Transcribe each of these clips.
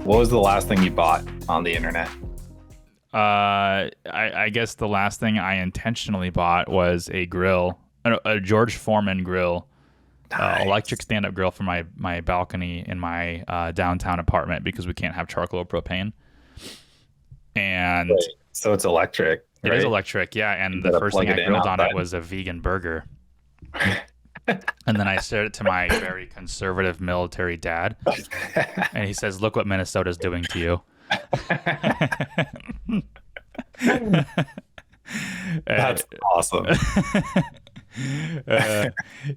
What was the last thing you bought on the internet? I guess the last thing I intentionally bought was a grill, a George Foreman grill, electric Nice. stand-up grill for my balcony in my downtown apartment because we can't have charcoal or propane. And Wait, so it's electric, it is right? electric, yeah. You And the gotta first thing plug I it in grilled on it outside. was a vegan burger. And then I showed it to my very conservative military dad, and he says, "Look what Minnesota's doing to you." That's awesome. uh,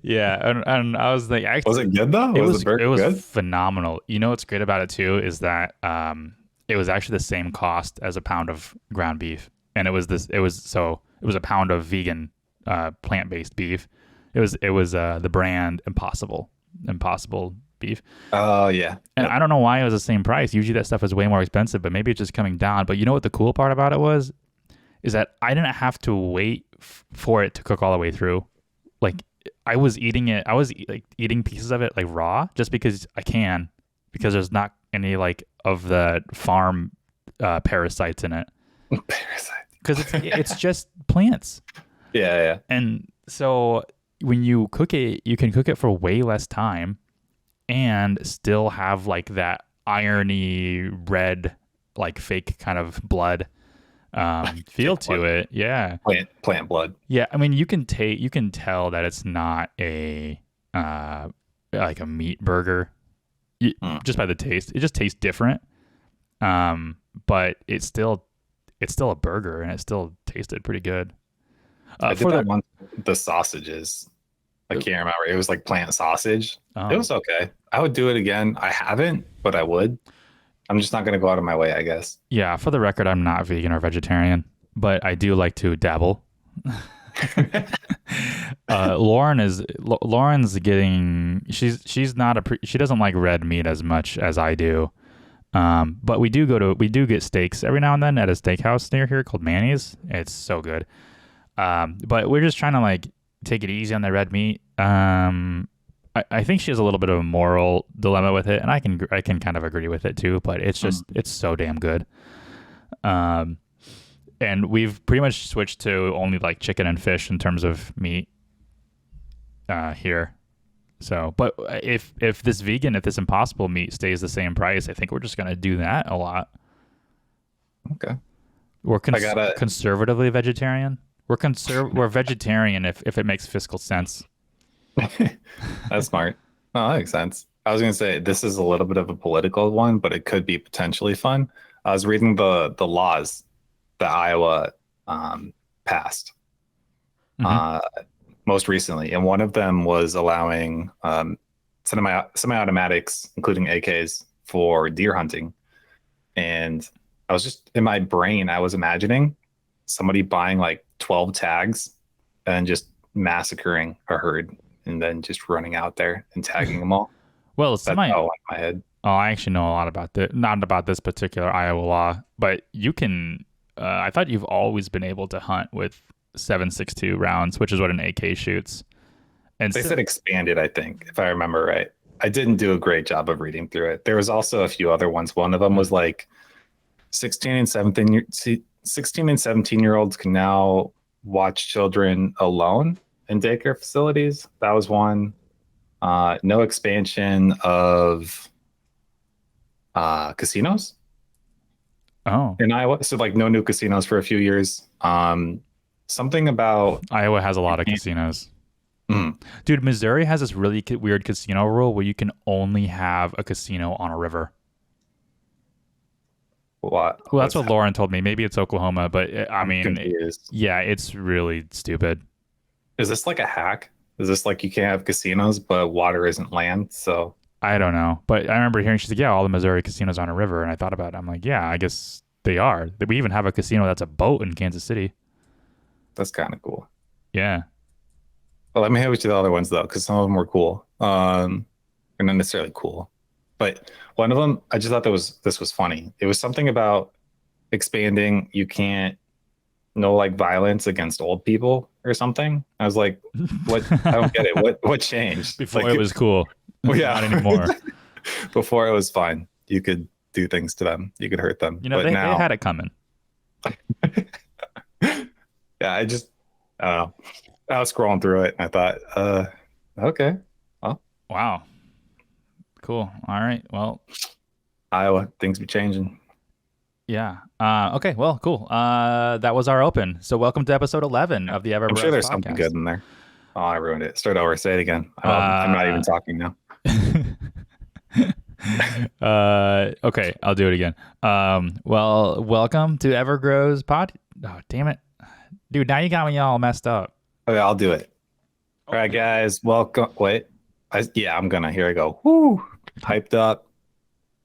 yeah, and I was like, Was actually, it good though? Was the it burger was good? phenomenal. You know what's great about it too is that it was actually the same cost as a pound of ground beef, and it was a pound of vegan plant based beef. It was the brand Impossible beef, Oh yeah. and Yep. I don't know why it was the same price. Usually that stuff is way more expensive, but maybe it's just coming down. But you know what the cool part about it was is that I didn't have to wait for it to cook all the way through. Like I was eating it, like eating pieces of it like raw, just because I can, because there's not any like of the farm parasites in it, because Parasite. it's just plants. Yeah, yeah. And so when you cook it, you can cook it for way less time and still have like that irony red, like fake kind of blood feel Fake blood. to it. Yeah. Plant blood. Yeah, I mean, you can tell that it's not a like a meat burger Hmm. just by the taste. It just tastes different. But it's still a burger and it still tasted pretty good. I did For that the once. The sausages. I can't remember. It was like plant sausage. It oh was okay. I would do it again. I haven't, but I would. I'm just not gonna go out of my way, I guess. yeah, for the record, I'm not vegan or vegetarian, but I do like to dabble. Lauren's getting she's not she doesn't like red meat as much as I do. But we do get steaks every now and then at a steakhouse near here called Manny's. It's so good. But we're just trying to like take it easy on the red meat. I think she has a little bit of a moral dilemma with it, and I can kind of agree with it too. But it's so damn good. Um, and we've pretty much switched to only like chicken and fish in terms of meat here. So, but if this Impossible meat stays the same price, I think we're just gonna do that a lot. Okay. We're I gotta. conservatively vegetarian. We're vegetarian if it makes fiscal sense. That's smart. Oh, that makes sense. I was gonna say this is a little bit of a political one, but it could be potentially fun. I was reading the laws that Iowa passed Hmm. uh, most recently, and one of them was allowing semi-automatics, including AKs, for deer hunting. And I was just in my brain, I was imagining somebody buying like 12 tags and just massacring a herd and then just running out there and tagging them all. Well, That's how it went in my head. oh, I actually know a lot about not about this particular Iowa law, but you can. I thought you've always been able to hunt with 7.62 rounds, which is what an AK shoots. And They said expanded, I think, if I remember right. I didn't do a great job of reading through it. There was also a few other ones. One of them was like 16 and 16 and 17-year olds can now watch children alone in daycare facilities. That was one. No expansion of casinos oh, in Iowa. So like no new casinos for a few years. Something about Iowa has a lot of casinos. mm, Dude, Missouri has this really weird casino rule where you can only have a casino on a river. Well, that's what's what Lauren told me. Maybe it's Oklahoma, but I I'm mean, confused. yeah, it's really stupid. Is this like a hack? Is this like you can't have casinos, but water isn't land? So I don't know, but I remember hearing she's like, "Yeah, all the Missouri casinos are on a river," and I thought about it. I'm like, "Yeah, I guess they are." We even have a casino that's a boat in Kansas City. that's kind of cool. Yeah. Well, let me hit with you the other ones though, because some of them were cool. Or not necessarily cool, but one of them I just thought this was funny. It was something about expanding. You can't no like violence against old people or something. I was like, what? I don't get it. What changed? Before Like, it was cool, well, yeah, not anymore. before it was fine. You could do things to them. You could hurt them. You know, But they now, had it coming. yeah, I don't know. I was scrolling through it and I thought, okay, well, Wow. Cool. All right. Well, Iowa, things be changing. yeah. Okay. Well, cool. That was our open. So welcome to episode 11 of the I'm sure Everbros there's something good podcast. in there. Oh, I ruined it. Start over. Say it again. I'm not even talking now. Okay, I'll do it again. Well, welcome to Evergrow's pod. Oh, damn it. Dude, now you got me all messed up. Okay, I'll do it. All right, guys. Welcome. Wait. I'm gonna. Here I go. Woo! Hyped up.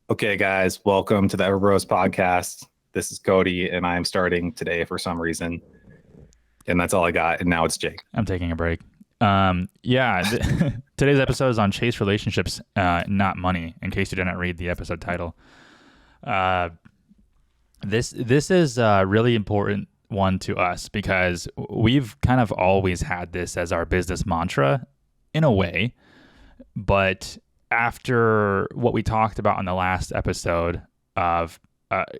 Okay, guys. Welcome to the Everbros podcast. This is Cody, and I am starting today for some reason. And that's all I got. And now it's Jake. I'm taking a break. Yeah. Today's episode is on chase relationships, not money. In case you didn't read the episode title, this is a really important one to us because we've kind of always had this as our business mantra, in a way. But after what we talked about in the last episode of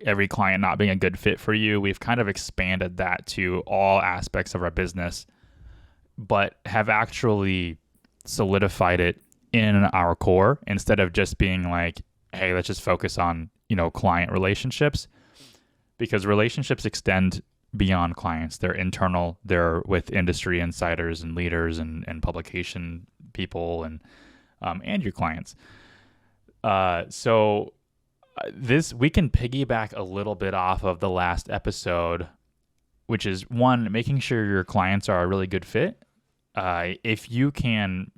every client not being a good fit for you, we've kind of expanded that to all aspects of our business, but have actually solidified it in our core instead of just being like, hey, let's just focus on, client relationships, because relationships extend beyond clients. They're internal. They're with industry insiders and leaders and publication people and your clients. So this, we can piggyback a little bit off of the last episode, which is one, making sure your clients are a really good fit. If you can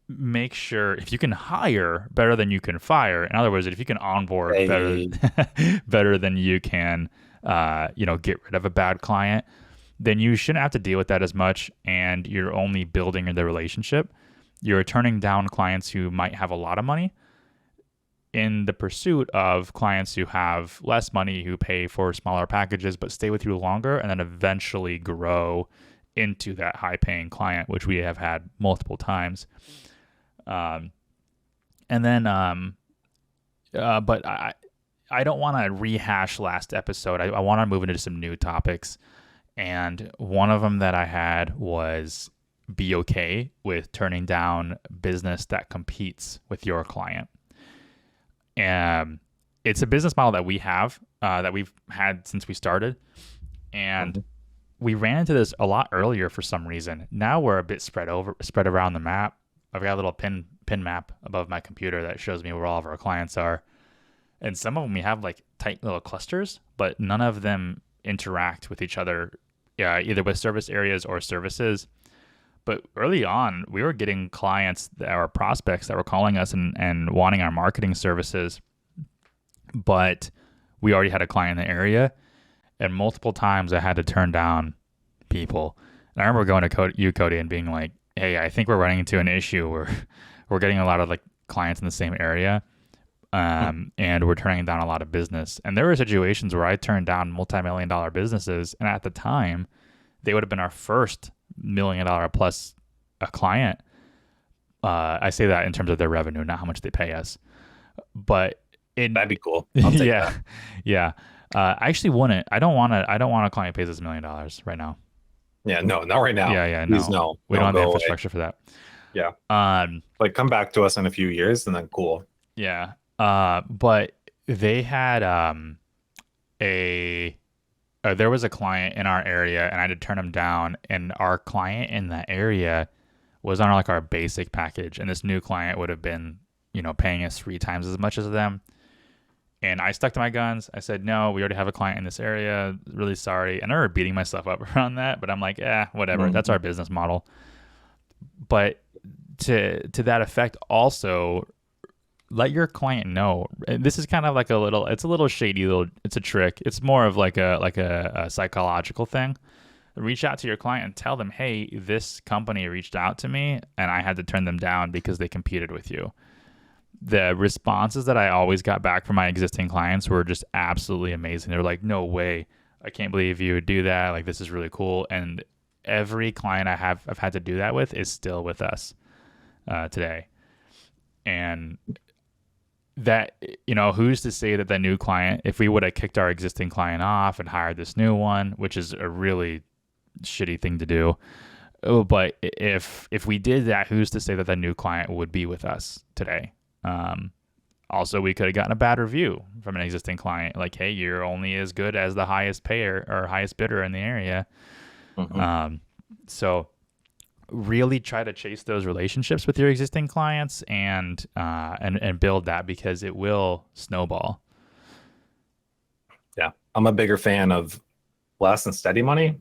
if you can hire better than you can fire, in other words, if you can onboard better than you can, get rid of a bad client, then you shouldn't have to deal with that as much. And you're only building the relationship. You're turning down clients who might have a lot of money in the pursuit of clients who have less money, who pay for smaller packages, but stay with you longer and then eventually grow into that high paying client, which we have had multiple times. But I don't want to rehash last episode. I want to move into some new topics. And one of them that I had was be okay with turning down business that competes with your client. It's a business model that we have, that we've had since we started. And we ran into this a lot earlier for some reason. Now we're a bit spread around the map. I've got a little pin map above my computer that shows me where all of our clients are. And some of them we have like tight little clusters, but none of them interact with each other, either with service areas or services. But early on, we were getting clients that are prospects that were calling us and wanting our marketing services, but we already had a client in the area. And multiple times I had to turn down people. And I remember going to Cody, and being like, hey, I think we're running into an issue where we're getting a lot of like clients in the same area, and we're turning down a lot of business. And there were situations where I turned down multi-million-dollar businesses, and at the time, they would have been our first $1 million plus a client. I say that in terms of their revenue, not how much they pay us. But that'd be cool. I'll take that. Yeah. I actually wouldn't. I don't want a client who pays us $1 million right now. Yeah, no, not right now. Yeah, Please, no. We don't have the infrastructure for that. Yeah. Like come back to us in a few years and then cool. Yeah. But they had there was a client in our area, and I had to turn him down, and our client in that area was on like our basic package, and this new client would have been, paying us 3 times as much as them. And I stuck to my guns. I said, no, we already have a client in this area. Really sorry. And I remember beating myself up around that, but I'm like, whatever. Mm-hmm. That's our business model. But to that effect, also let your client know. This is kind of like it's a little shady, it's a trick. It's more of like a psychological thing. Reach out to your client and tell them, hey, this company reached out to me and I had to turn them down because they competed with you. The responses that I always got back from my existing clients were just absolutely amazing. They were like, no way. I can't believe you would do that. Like, this is really cool. And every client I've had to do that with is still with us today. And that, who's to say that the new client, if we would have kicked our existing client off and hired this new one, which is a really shitty thing to do. Oh, but if we did that, who's to say that the new client would be with us today? Also, we could have gotten a bad review from an existing client, like, "Hey, you're only as good as the highest payer or highest bidder in the area." So, really try to chase those relationships with your existing clients and build that, because it will snowball. Yeah, I'm a bigger fan of less and steady money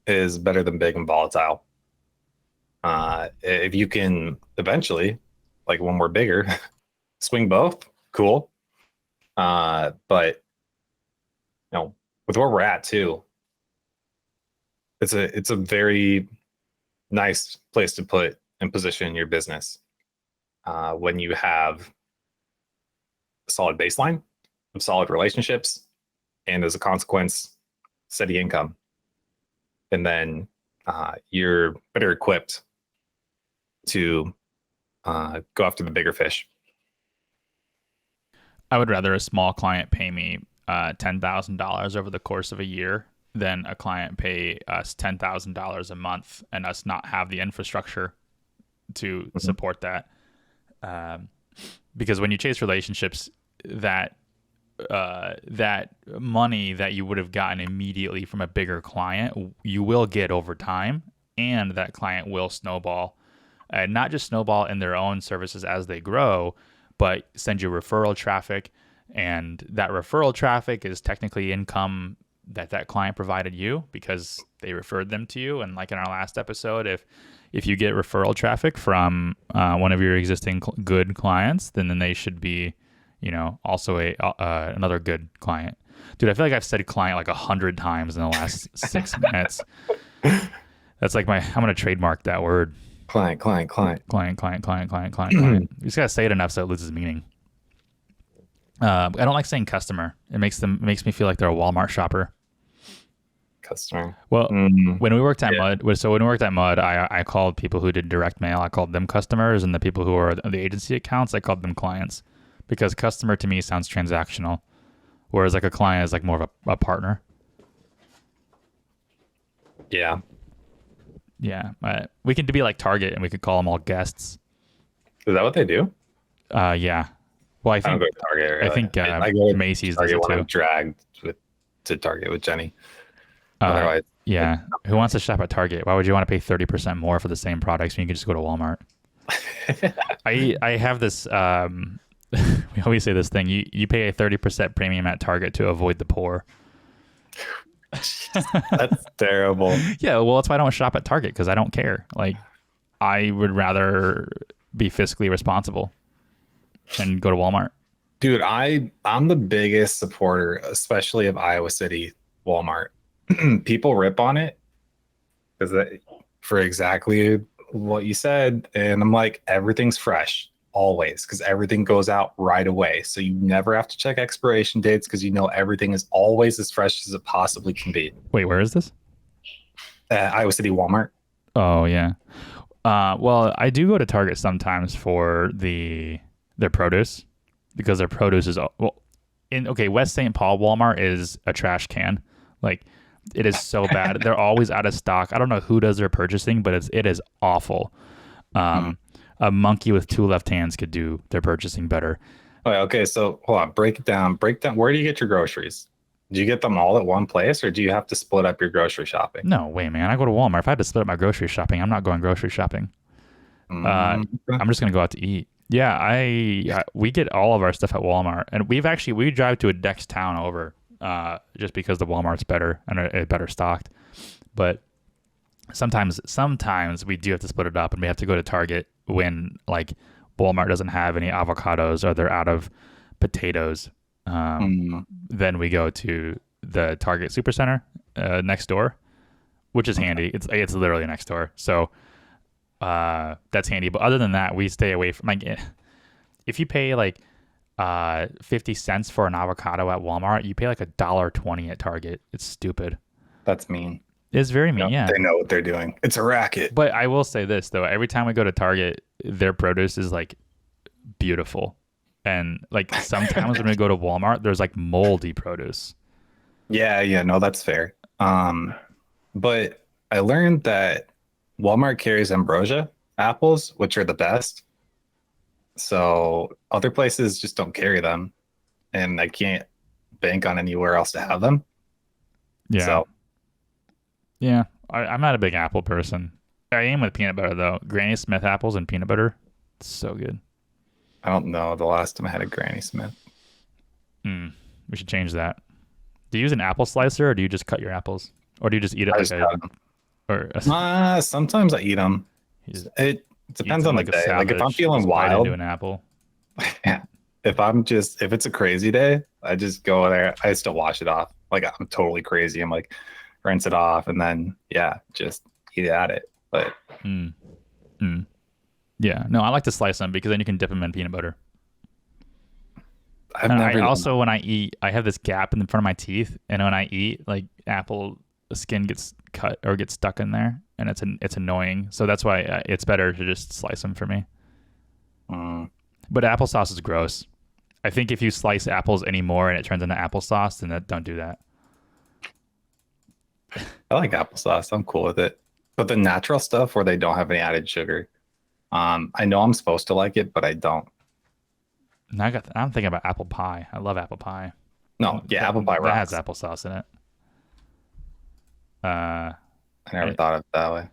is better than big and volatile. If you can eventually, like when we're bigger, swing both, cool. But with where we're at too, it's a very nice place to put and position your business when you have a solid baseline of solid relationships, and as a consequence, steady income. And then you're better equipped to go after the bigger fish. I would rather a small client pay me $10,000 over the course of a year than a client pay us $10,000 a month and us not have the infrastructure to support that. Because when you chase relationships, that money that you would have gotten immediately from a bigger client, you will get over time, and that client will snowball, and not just snowball in their own services as they grow, but send you referral traffic, and that referral traffic is technically income that client provided you because they referred them to you. And like in our last episode, if you get referral traffic from one of your existing good clients, then they should be, also another good client. Dude, I feel like I've said client like 100 times in the last 6 minutes. That's like I'm going to trademark that word. Client. You just got to say it enough so it loses meaning. I don't like saying customer. It makes me feel like they're a Walmart shopper. Customer. Well, when we worked at Mud, I called people who did direct mail, I called them customers, and the people who are the agency accounts, I called them clients, because customer to me sounds transactional, whereas like a client is like more of a partner. Yeah. Yeah. We could be like Target and we could call them all guests. Is that what they do? Yeah. Well, I don't go to Target. Really. I think I go to Macy's Target does it when too. I'm dragged to Target with Jenny. Otherwise, yeah. Who wants to shop at Target? Why would you want to pay 30% more for the same products when you can just go to Walmart? I have this. We always say this thing. You pay a 30% premium at Target to avoid the poor. That's terrible. Yeah, well, that's why I don't shop at Target, because I don't care. Like, I would rather be fiscally responsible and go to Walmart. Dude, I'm the biggest supporter, especially of Iowa City Walmart. People rip on it for exactly what you said, and I'm like, everything's fresh always, because everything goes out right away, so you never have to check expiration dates, because everything is always as fresh as it possibly can be. Wait, where is this? Iowa City Walmart. Oh yeah. Well, I do go to Target sometimes for their produce, because their produce is West St. Paul Walmart is a trash can. Like, it is so bad. They're always out of stock. I don't know who does their purchasing, but it is awful. A monkey with two left hands could do their purchasing better. Okay, so hold on. Break it down. Where do you get your groceries? Do you get them all at one place, or do you have to split up your grocery shopping? No way, man. I go to Walmart. If I had to split up my grocery shopping, I'm not going grocery shopping. I'm just going to go out to eat. Yeah, we get all of our stuff at Walmart, and we drive to a next town over just because the Walmart's better and better stocked. But sometimes we do have to split it up, and we have to go to Target when like Walmart doesn't have any avocados or they're out of potatoes. Then we go to the Target Supercenter next door, which is handy. It's literally next door, so that's handy. But other than that, we stay away from, like, if you pay like 50 cents for an avocado at Walmart, you pay like $1.20 at Target. It's stupid. That's mean. It's very mean. Yeah, they know what they're doing. It's a racket. But I will say this though: every time we go to Target, their produce is like beautiful. And like sometimes when we go to Walmart, there's like moldy produce. Yeah, yeah, no, that's fair. But I learned that Walmart carries ambrosia apples, which are the best. So other places just don't carry them, and I can't bank on anywhere else to have them. Yeah. So Yeah. I'm not a big apple person. I am with peanut butter though. Granny Smith apples and peanut butter. It's so good. I don't know the last time I had a Granny Smith. Mm, we should change that. Do you use an apple slicer or do you just cut your apples? Or do you just eat it I like just a got them. or Sometimes I eat them. he just It eats depends them on the like a day. Like if I'm savage, feeling just bite into wild, an apple. yeah. If it's a crazy day, I just go there. I still wash it off. Like I'm totally crazy. I'm like rinse it off and then yeah, just eat at it. But Mm, mm. Yeah. No, I like to slice them because then you can dip them in peanut butter. I've And I never done also, when I eat, I have this gap in the front of my teeth, and when I eat, like apple skin gets cut or gets stuck in there, and it's annoying. So that's why it's better to just slice them for me. that. But applesauce is gross. I think if you slice apples anymore and it turns into applesauce, then don't do that. I like applesauce. I'm cool with it. But the natural stuff where they don't have any added sugar, I know I'm supposed to like it, but I don't. And I'm thinking about apple pie. I love apple pie. No, yeah, apple pie That has rocks. applesauce in it. I never thought of it that way.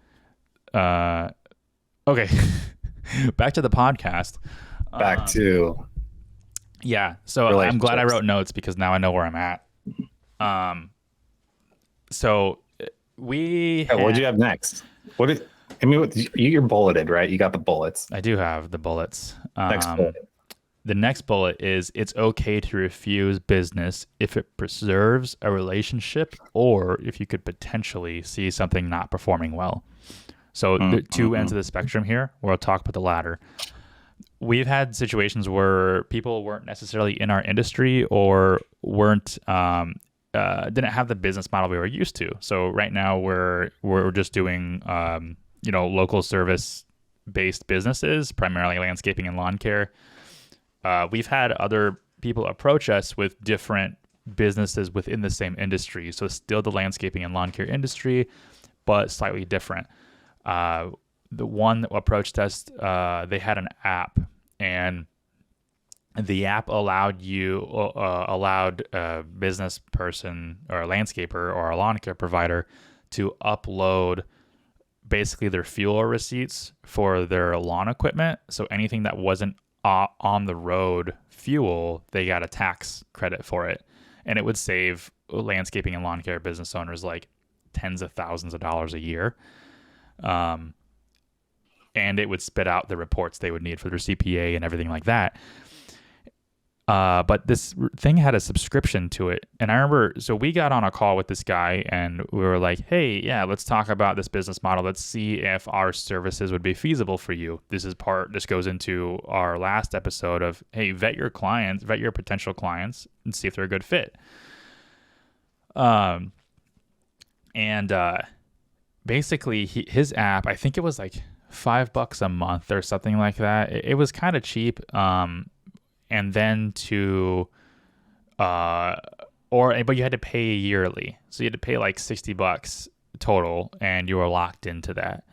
Okay. Back to the podcast. Back to Yeah. So I'm glad I relationships. wrote notes because now I know where I'm at. So we. Yeah, what'd you have next? What did I mean? You're bulleted, right? You got the bullets. I do have the bullets. Next bullet. The next bullet is it's okay to refuse business if it preserves a relationship or if you could potentially see something not performing well. So the two ends of the spectrum here. We'll talk about the latter. We've had situations where people weren't necessarily in our industry or weren't didn't have the business model we were used to. So right now we're just doing local service based businesses, primarily landscaping and lawn care. We've had other people approach us with different businesses within the same industry. So still the landscaping and lawn care industry, but slightly different. The one that approached us, they had an app, and the app allowed a business person or a landscaper or a lawn care provider to upload basically their fuel receipts for their lawn equipment. So anything that wasn't on the road fuel, they got a tax credit for it. And it would save landscaping and lawn care business owners like tens of thousands of dollars a year. And it would spit out the reports they would need for their CPA and everything like that. But this thing had a subscription to it. And I remember, so we got on a call with this guy and we were like, hey, yeah, let's talk about this business model. Let's see if our services would be feasible for you. This goes into our last episode of, hey, vet your potential clients and see if they're a good fit. Basically his app, I think it was like $5 a month or something like that. It was kind of cheap. And then but you had to pay yearly. So you had to pay like $60 total and you were locked into that.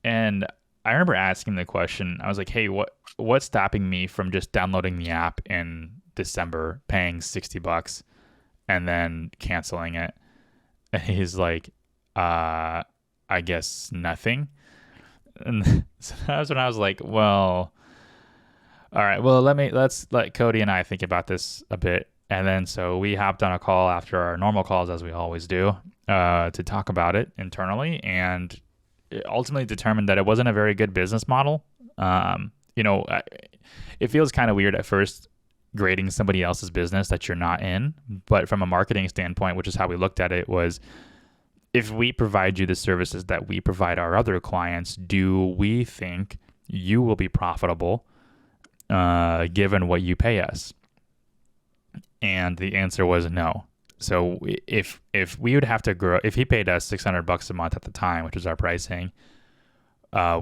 And I remember asking the question, I was like, hey, what's stopping me from just downloading the app in December, paying $60 and then canceling it? And he's like, I guess nothing. And so that was when I was like, well, all right, well, let's let Cody and I think about this a bit. And then so we hopped on a call after our normal calls, as we always do, to talk about it internally, and ultimately determined that it wasn't a very good business model. It feels kind of weird at first grading somebody else's business that you're not in, but from a marketing standpoint, which is how we looked at it, was if we provide you the services that we provide our other clients, do we think you will be profitable given what you pay us? And the answer was no. So if we would have to grow, if he paid us $600 a month at the time, which was our pricing,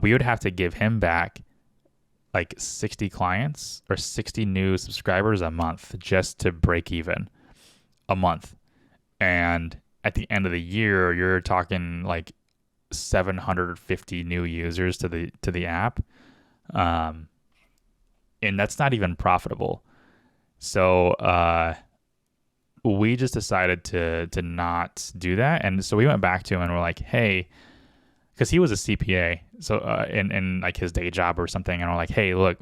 we would have to give him back like 60 clients or 60 new subscribers a month just to break even a month. And at the end of the year, you're talking like 750 new users to the app. Um, and that's not even profitable. So we just decided to not do that. And so we went back to him and we're like, hey, because he was a CPA, so in like his day job or something, and we're like, hey, look,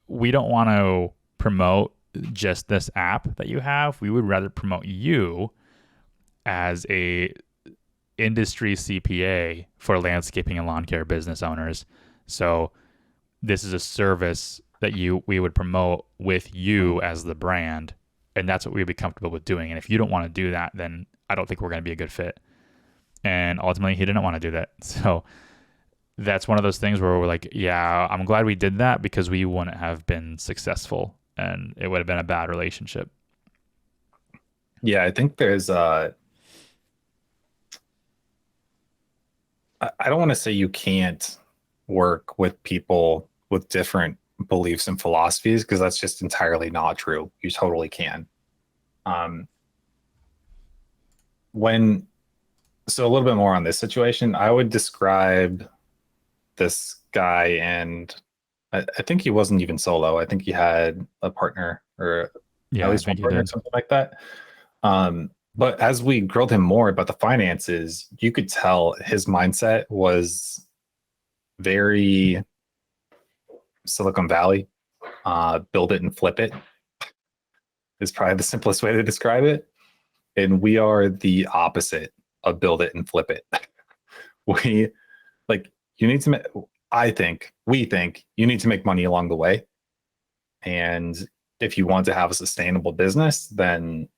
we don't want to promote just this app that you have. We would rather promote you as a industry CPA for landscaping and lawn care business owners. So this is a service that we would promote with you as the brand, and that's what we'd be comfortable with doing. And if you don't want to do that, then I don't think we're going to be a good fit. And ultimately, he didn't want to do that. So that's one of those things where we're like, yeah, I'm glad we did that because we wouldn't have been successful, and it would have been a bad relationship. Yeah, I think there's I don't want to say you can't work with people with different beliefs and philosophies, because that's just entirely not true. You totally can. Um, when so a little bit more on this situation, I would describe this guy, and I think he wasn't even solo. I think he had a partner, or at Yeah, I least one think you partner, did. something like that. But as we grilled him more about the finances, you could tell his mindset was very Silicon Valley. Build it and flip it is probably the simplest way to describe it. And we are the opposite of build it and flip it. We like you need to. We think you need to make money along the way, and if you want to have a sustainable business, then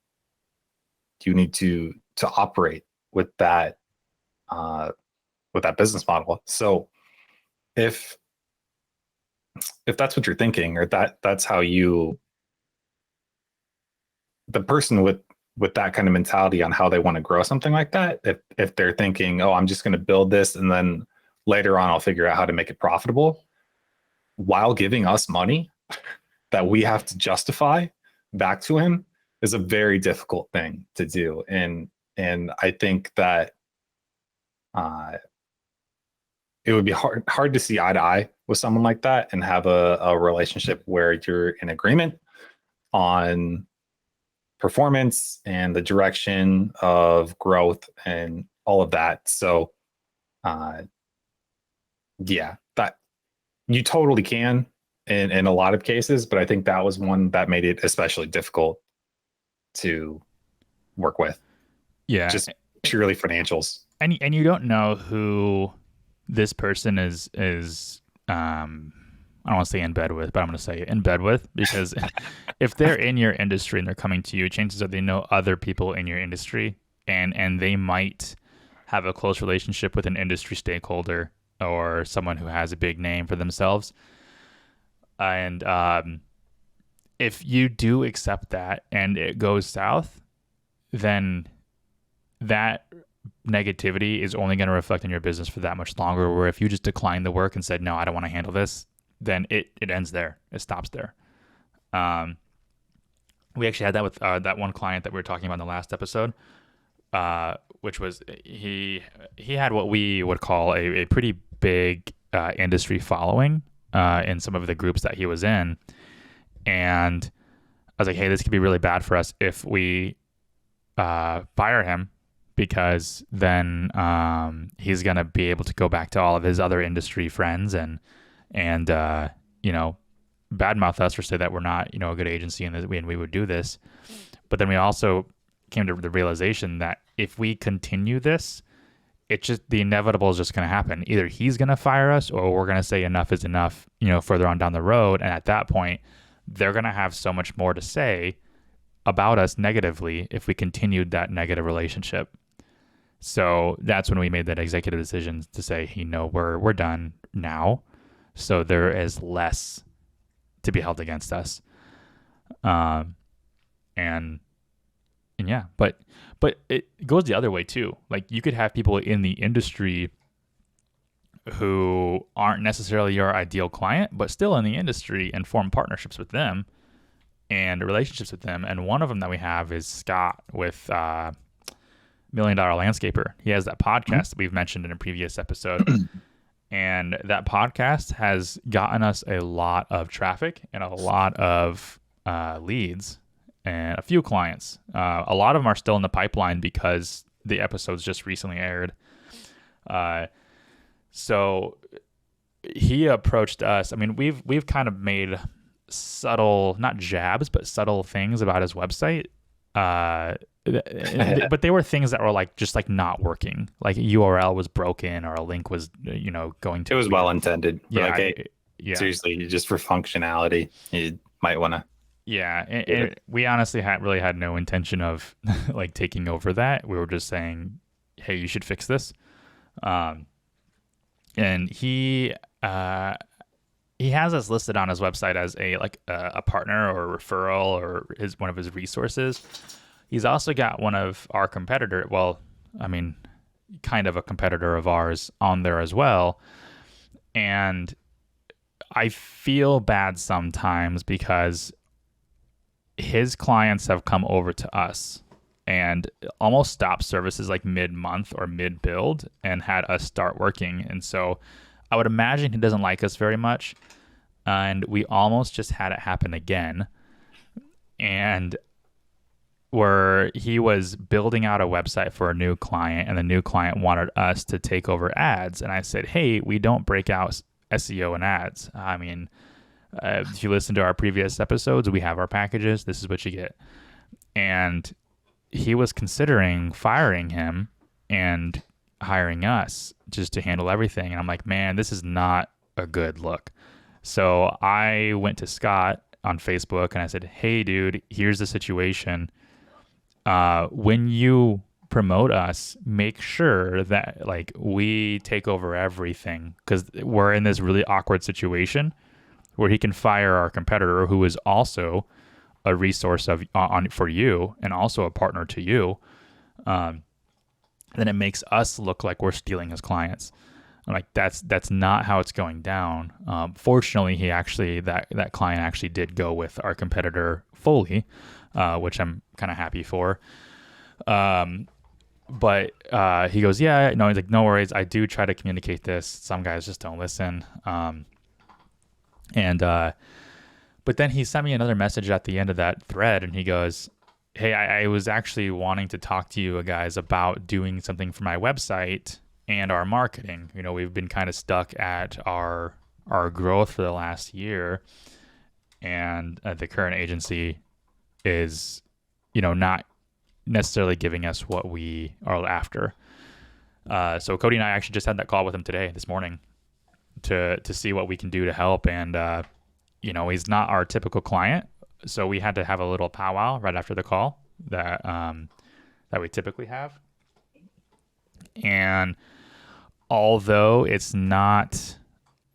you need to operate uh, with that business model. So if that's what you're thinking, or that's how you, the person with that kind of mentality on how they want to grow something like that, if they're thinking, oh, I'm just going to build this and then later on I'll figure out how to make it profitable, while giving us money that we have to justify back to him, is a very difficult thing to do. And I think that uh, it would be hard to see eye to eye with someone like that and have a relationship where you're in agreement on performance and the direction of growth and all of that. So uh, yeah, that you totally can in a lot of cases, but I think that was one that made it especially difficult to work with, Yeah, just purely financials. and you don't know who this person is I don't want to say in bed with, but I'm going to say in bed with, because if they're in your industry and they're coming to you, chances are they know other people in your industry, and they might have a close relationship with an industry stakeholder or someone who has a big name for themselves. And if you do accept that and it goes south, then that negativity is only going to reflect on your business for that much longer. Where if you just declined the work and said, no, I don't want to handle this, then it ends there. It stops there. Um, we actually had that with that one client that we were talking about in the last episode, which was he had what we would call a pretty big industry following in some of the groups that he was in. And I was like, hey, this could be really bad for us if we fire him, because then he's going to be able to go back to all of his other industry friends and you know, badmouth us or say that we're not, you know, a good agency and that we would do this. But then we also came to the realization that if we continue this, it's just the inevitable is just going to happen. Either he's going to fire us or we're going to say enough is enough, you know, further on down the road. And at that point, they're going to have so much more to say about us negatively if we continued that negative relationship. So that's when we made that executive decision to say, you know, we're done now. So there is less to be held against us. And yeah, but it goes the other way too. Like you could have people in the industry who aren't necessarily your ideal client, but still in the industry, and form partnerships with them and relationships with them. And one of them that we have is Scott with Million Dollar Landscaper. He has that podcast that we've mentioned in a previous episode. And that podcast has gotten us a lot of traffic and a lot of leads and a few clients. A lot of them are still in the pipeline because the episodes just recently aired. So he approached us. I mean, we've kind of made subtle, not jabs, but subtle things about his website. But they were things that were like just like not working. Like a URL was broken or a link was going to. It was well intended. Yeah, Like, hey, seriously, just for functionality, you might want to. Yeah, and we honestly really had no intention of like taking over that. We were just saying, hey, you should fix this. And he has us listed on his website as a partner or a referral or one of his resources. He's also got one of our competitor, well, I mean, kind of a competitor of ours on there as well. And I feel bad sometimes because his clients have come over to us and almost stopped services like mid-month or mid-build and had us start working. And so I would imagine he doesn't like us very much. And we almost just had it happen again. And where he was building out a website for a new client, and the new client wanted us to take over ads. And I said, hey, we don't break out SEO and ads. I mean, if you listen to our previous episodes, we have our packages. This is what you get. And he was considering firing him and hiring us just to handle everything. And I'm like, man, this is not a good look. So I went to Scott on Facebook and I said, hey, dude, here's the situation. When you promote us, make sure that like we take over everything, because we're in this really awkward situation where he can fire our competitor, who is also a resource for you and also a partner to you. Then it makes us look like we're stealing his clients. I'm like, that's not how it's going down. Fortunately, that client actually did go with our competitor fully, which I'm kind of happy for. But he goes, yeah, no, he's like, no worries. I do try to communicate this. Some guys just don't listen. But then he sent me another message at the end of that thread, and he goes, hey, I was actually wanting to talk to you guys about doing something for my website and our marketing. We've been kind of stuck at our growth for the last year, and the current agency is, not necessarily giving us what we are after. So Cody and I actually just had that call with him this morning, to see what we can do to help. And he's not our typical client, so we had to have a little powwow right after the call that we typically have. And although it's not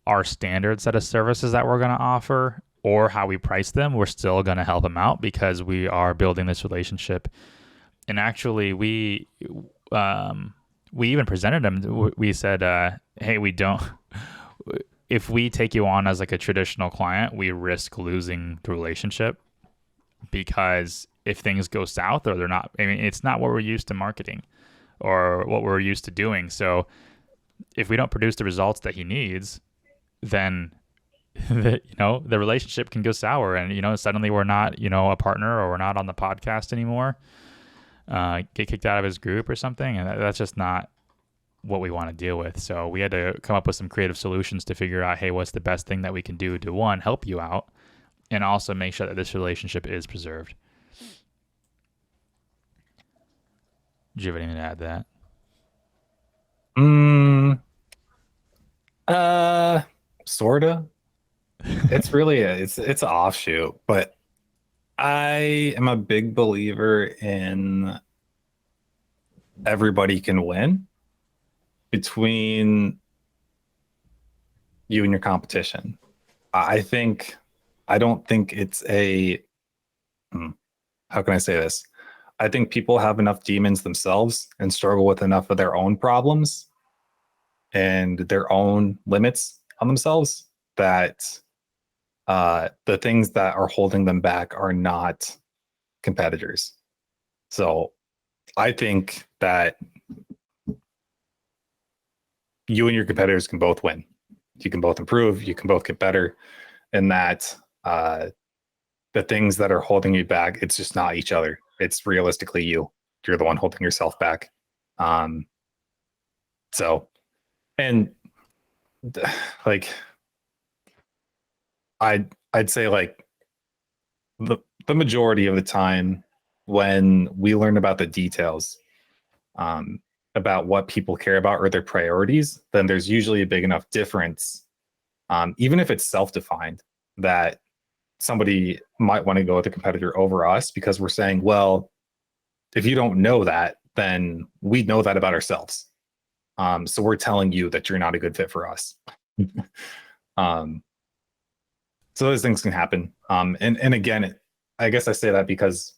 our standard set of services that we're going to offer or how we price them, we're still going to help him out because we are building this relationship. And actually, we even presented him. We said, hey, we don't. If we take you on as like a traditional client, we risk losing the relationship, because if things go south or they're not, I mean, it's not what we're used to marketing or what we're used to doing. So if we don't produce the results that he needs, then the relationship can go sour, and suddenly we're not a partner, or we're not on the podcast anymore. Get kicked out of his group or something, and that's just not what we want to deal with. So we had to come up with some creative solutions to figure out, hey, what's the best thing that we can do to, one, help you out, and also make sure that this relationship is preserved. Do you have anything to add to that? Sorta. It's really it's an offshoot, but I am a big believer in everybody can win between you and your competition. I don't think it's how can I say this? I think people have enough demons themselves and struggle with enough of their own problems and their own limits on themselves, that the things that are holding them back are not competitors. So I think that you and your competitors can both win. You can both improve, you can both get better, and that the things that are holding you back, it's just not each other. It's realistically you. You're the one holding yourself back. So, and like, I'd say like the majority of the time when we learn about the details, about what people care about or their priorities, then there's usually a big enough difference, even if it's self-defined, that somebody might want to go with a competitor over us, because we're saying, well, if you don't know that, then we know that about ourselves. So we're telling you that you're not a good fit for us. So those things can happen. And again, I guess I say that because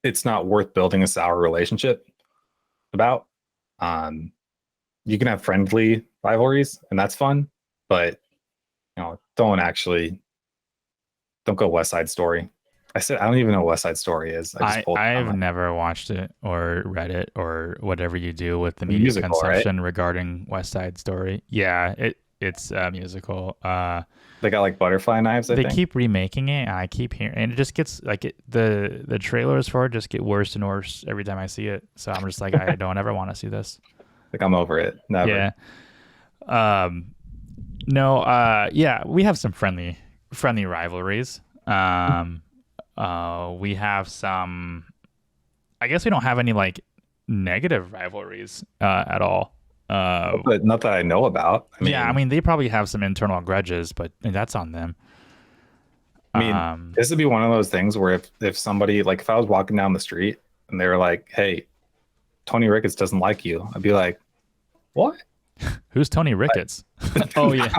it's not worth building a sour relationship about. You can have friendly rivalries, and that's fun, but don't go West Side Story. I don't even know what West Side Story is. I've never watched it or read it or whatever you do with the media musical, consumption right? regarding West Side Story. Yeah, it's a musical. They got like butterfly knives, I they think. keep remaking it, and I keep hearing, and it just gets like the trailers for it just get worse and worse every time I see it. So I'm just like, I don't ever want to see this. Like, I'm over it. Never. Yeah. No. Yeah, we have some friendly rivalries. We have some. I guess we don't have any like negative rivalries at all. But not that I know about. I mean, they probably have some internal grudges, but that's on them. This would be one of those things where if somebody, like, if I was walking down the street and they were like, "Hey, Tony Ricketts doesn't like you," I'd be like, "What? Who's Tony Ricketts?" Oh yeah.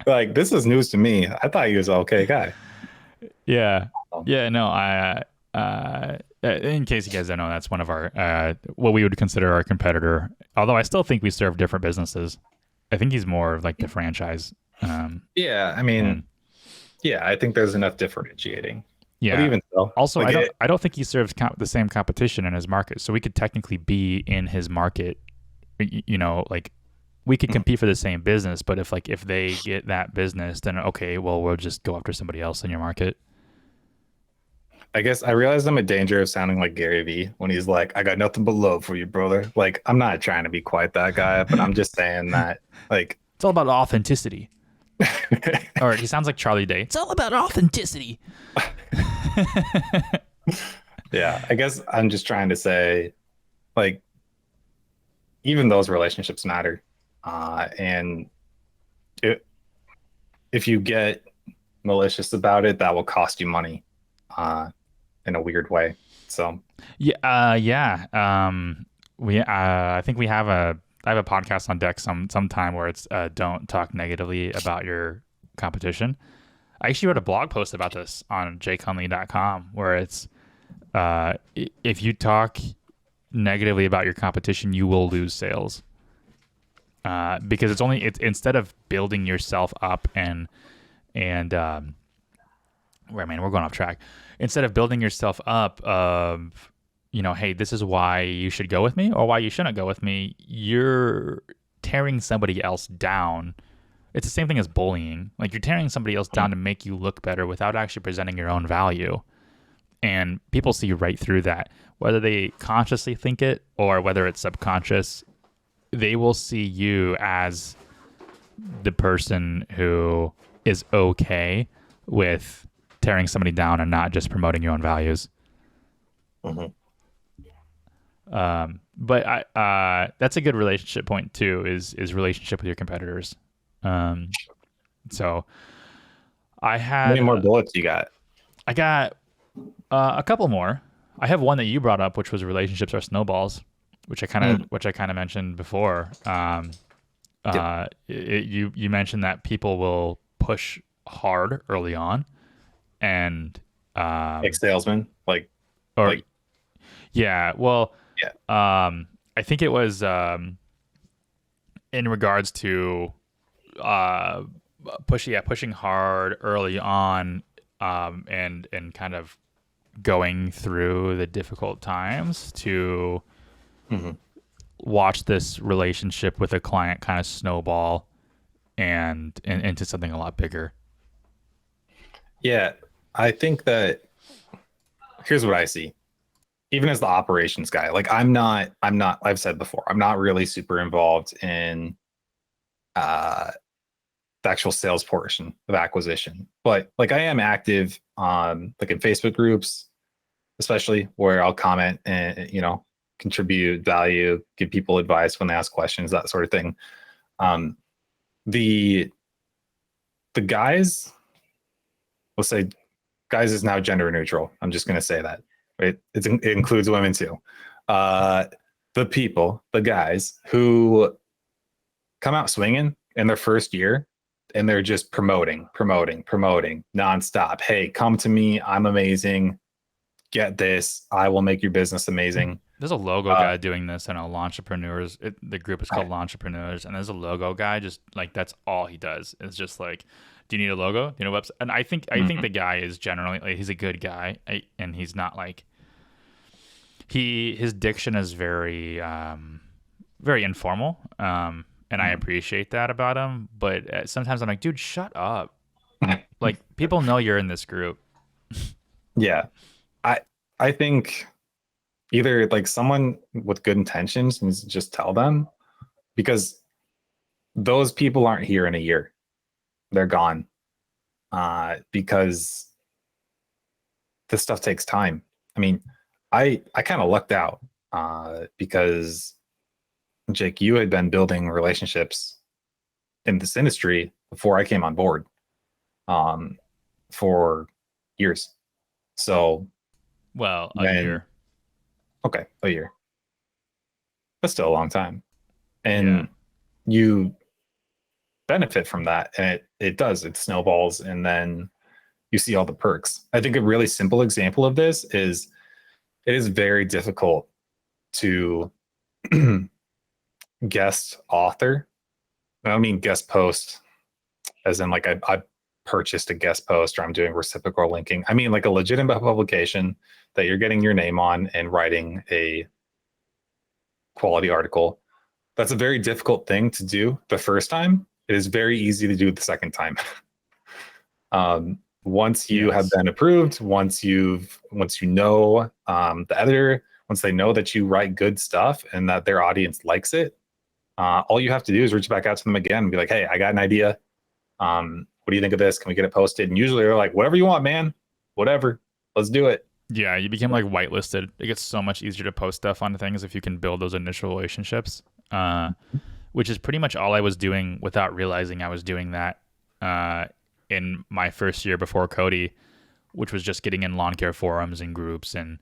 Like, this is news to me. I thought he was an okay guy. Yeah. Yeah. No. In case you guys don't know, that's one of our what we would consider our competitor. Although I still think we serve different businesses. I think he's more like the franchise. Yeah. Yeah, I think there's enough differentiating. Yeah. But even so, also, I don't think he serves the same competition in his market. So we could technically be in his market. Like we could compete for the same business, but if they get that business, then okay, well, we'll just go after somebody else in your market. I guess I realized I'm in danger of sounding like Gary Vee when he's like, "I got nothing but love for you, brother." Like, I'm not trying to be quite that guy, but I'm just saying that, like, it's all about authenticity. Or he sounds like Charlie Day. It's all about authenticity. Yeah, I guess I'm just trying to say, like, even those relationships matter. And if you get malicious about it, that will cost you money in a weird way. So yeah. I think I have a podcast on deck sometime where it's don't talk negatively about your competition. I actually wrote a blog post about this on jconley.com where it's if you talk negatively about your competition, you will lose sales. Because it's instead of building yourself up and we're going off track. Instead of building yourself up of, hey, this is why you should go with me or why you shouldn't go with me, you're tearing somebody else down. It's the same thing as bullying. Like, you're tearing somebody else down to make you look better without actually presenting your own value. And people see right through that. Whether they consciously think it or whether it's subconscious, they will see you as the person who is okay with tearing somebody down and not just promoting your own values. Mm-hmm. But that's a good relationship point too, is relationship with your competitors. So I had... How many more bullets you got? I got a couple more. I have one that you brought up, which was relationships are snowballs, which I kind of mentioned before. Yep. You mentioned that people will push hard early on, and like salesmen, yeah. Well, yeah. I think it was in regards to uh pushing hard early on, and kind of going through the difficult times to Mhm. watch this relationship with a client kind of snowball and into something a lot bigger. Yeah, I think that here's what I see. Even as the operations guy, like I'm not, I've said before, I'm not really super involved in uh the actual sales portion of acquisition. But like I am active on like in Facebook groups, especially where I'll comment and contribute value, give people advice when they ask questions, that sort of thing. Um, the the guys, we'll say guys is now gender neutral. I'm just gonna say that. It includes women too. Uh, the people, the guys who come out swinging in their first year and they're just promoting nonstop. Hey, come to me. I'm amazing. Get this. I will make your business amazing. There's a logo Uh, guy doing this in a Launchpreneurs. The group is called Launchpreneurs, and there's a logo guy. Just like that's all he does. It's just like, do you need a logo? Do you need a website? And I think the guy is generally like, he's a good guy, and he's not like his diction is very very informal. And I appreciate that about him. But sometimes I'm like, dude, shut up. Like people know you're in this group. yeah, I I think either like someone with good intentions needs to just tell them because those people aren't here in a year. They're gone. Because this stuff takes time. I mean, I kind of lucked out because Jake, you had been building relationships in this industry before I came on board um, for years. So Well, a when year. okay, a year, but still a long time, Yeah. and you benefit from that, and it snowballs, and then you see all the perks. I think a really simple example of this is it is very difficult to guest author. I don't mean guest post as in like I purchased a guest post or I'm doing reciprocal linking. I mean like a legitimate publication that you're getting your name on and writing a quality article. That's a very difficult thing to do the first time. It is very easy to do the second time. Once you have Yes. been approved, once you know the editor, once they know that you write good stuff and that their audience likes it, all you have to do is reach back out to them again and be like, "Hey, I got an idea. What do you think of this? Can we get it posted?" And usually they're like, "Whatever you want, man. Whatever. Let's do it." Yeah, you become like whitelisted. It gets so much easier to post stuff on things if you can build those initial relationships, which is pretty much all I was doing without realizing I was doing that uh, in my first year before Cody, which was just getting in lawn care forums and groups and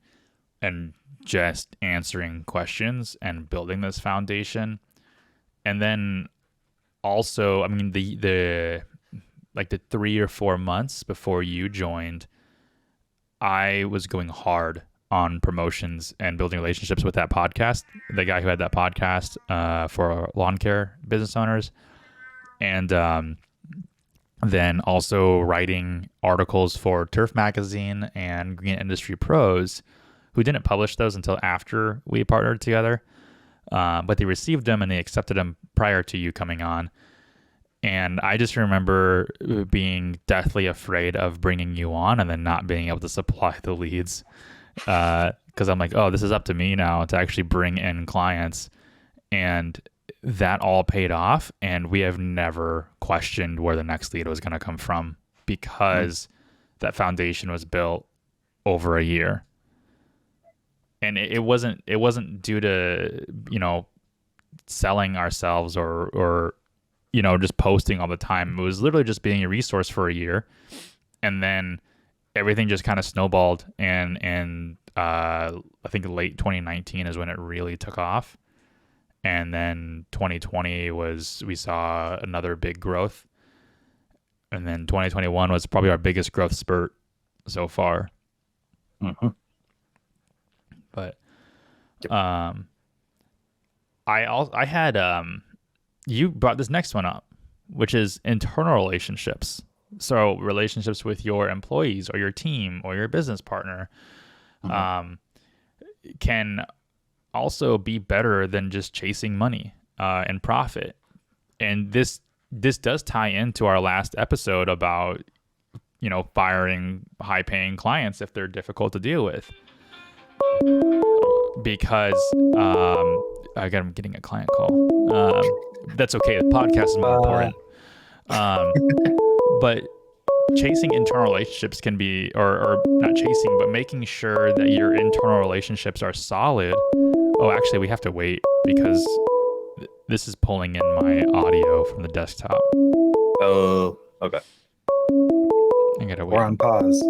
just answering questions and building this foundation. And then also, I mean, the like the 3 or 4 months before you joined, I was going hard on promotions and building relationships with that podcast. The guy who had that podcast for lawn care business owners, and then also writing articles for Turf Magazine and Green Industry Pros, who didn't publish those until after we partnered together. But they received them and they accepted them prior to you coming on. And I just remember being deathly afraid of bringing you on and then not being able to supply the leads. Because I'm like, oh, this is up to me now to actually bring in clients. And that all paid off. And we have never questioned where the next lead was going to come from because that foundation was built over a year. And it wasn't due to, selling ourselves or just posting all the time. It was literally just being a resource for a year. And then everything just kind of snowballed. And I think late 2019 is when it really took off. And then 2020 we saw another big growth. And then 2021 was probably our biggest growth spurt so far. Mm-hmm. But Yep. I had you brought this next one up, which is internal relationships. So relationships with your employees or your team or your business partner can also be better than just chasing money and profit. And this does tie into our last episode about, firing high-paying clients if they're difficult to deal with. Because I'm getting a client call. That's okay. The podcast is more important. But chasing internal relationships can be, or not chasing, but making sure that your internal relationships are solid. Oh, actually, we have to wait because this is pulling in my audio from the desktop. Oh, okay. I gotta wait. We're on pause.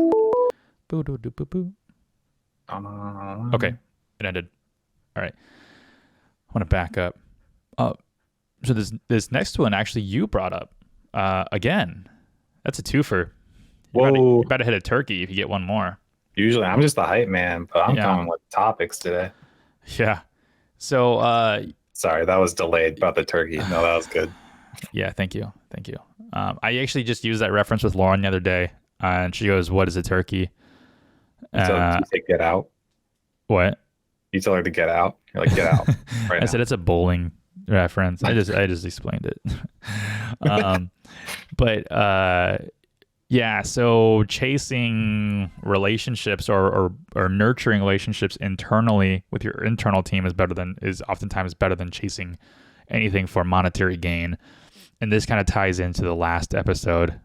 Boo doo doo boo boo. Okay, it ended. All right. I want to back up. So this next one actually you brought up again. That's a twofer. You're about to hit a turkey if you get one more. Usually I'm just the hype man, but I'm coming with topics today. Yeah. So sorry, that was delayed about the turkey. No, that was good. Yeah, thank you. I actually just used that reference with Lauren the other day, and she goes, "What is a turkey?" So you say get out? What? You tell her to get out? You're like, get out. Right I said it's a bowling reference. I just explained it. Yeah, so chasing relationships or nurturing relationships internally with your internal team is oftentimes better than chasing anything for monetary gain. And this kind of ties into the last episode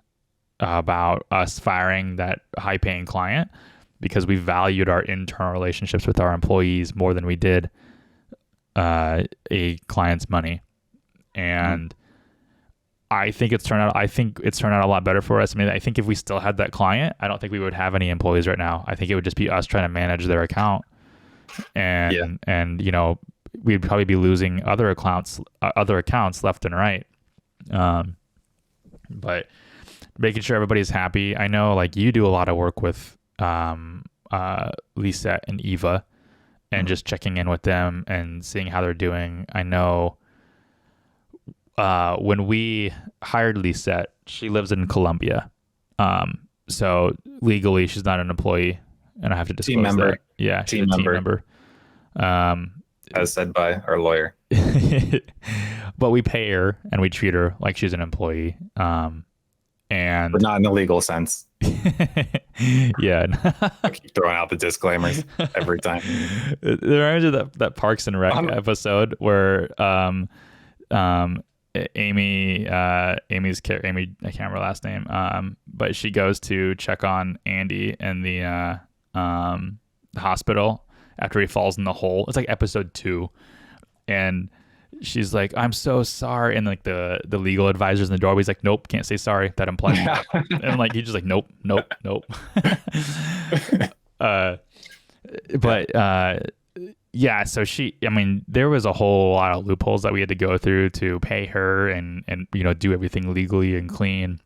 about us firing that high-paying client because we valued our internal relationships with our employees more than we did a client's money. And I think it's turned out a lot better for us. I mean, I think if we still had that client, I don't think we would have any employees right now. I think it would just be us trying to manage their account. And we'd probably be losing other accounts left and right. But making sure everybody's happy. I know like you do a lot of work with Lisa and Eva and just checking in with them and seeing how they're doing. I know when we hired Lisette, she lives in Colombia. So legally she's not an employee and I have to disclose team member. That. Yeah, she's a team member. As said by our lawyer. But we pay her and we treat her like she's an employee. But not in the legal sense. Yeah. I keep throwing out the disclaimers every time. It reminds me of that Parks and Rec episode where Amy, I can't remember her last name, but she goes to check on Andy in the hospital after he falls in the hole. It's like episode 2, and she's like, "I'm so sorry," and like the legal advisor's in the doorway. He's like, "Nope, can't say sorry. That implies," and like he's just like, "Nope." Yeah, so there was a whole lot of loopholes that we had to go through to pay her and do everything legally and clean.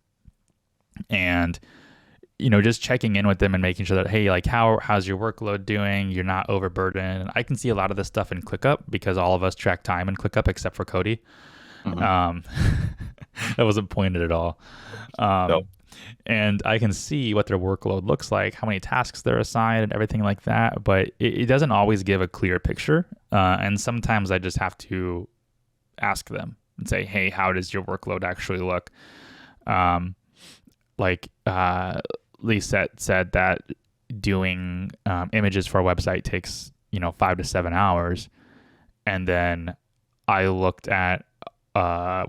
And, just checking in with them and making sure that, hey, like how's your workload doing? You're not overburdened. I can see a lot of this stuff in ClickUp because all of us track time in ClickUp except for Cody. That wasn't pointed at all. Nope. And I can see what their workload looks like, how many tasks they're assigned and everything like that. But it doesn't always give a clear picture. And sometimes I just have to ask them and say, hey, how does your workload actually look? Lisette said that doing images for a website takes, 5 to 7 hours. And then I looked at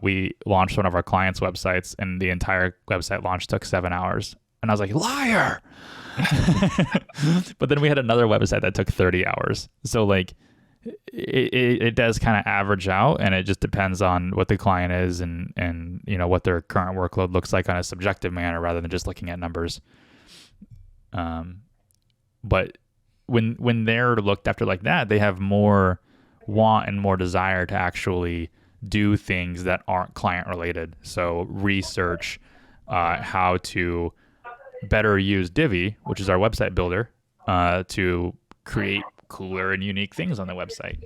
we launched one of our clients' websites and the entire website launch took 7 hours. And I was like, liar. But then we had another website that took 30 hours. So like it does kind of average out, and it just depends on what the client is and what their current workload looks like on a subjective manner rather than just looking at numbers. But when they're looked after like that, they have more want and more desire to actually do things that aren't client related. So research how to better use Divi, which is our website builder, to create cooler and unique things on the website.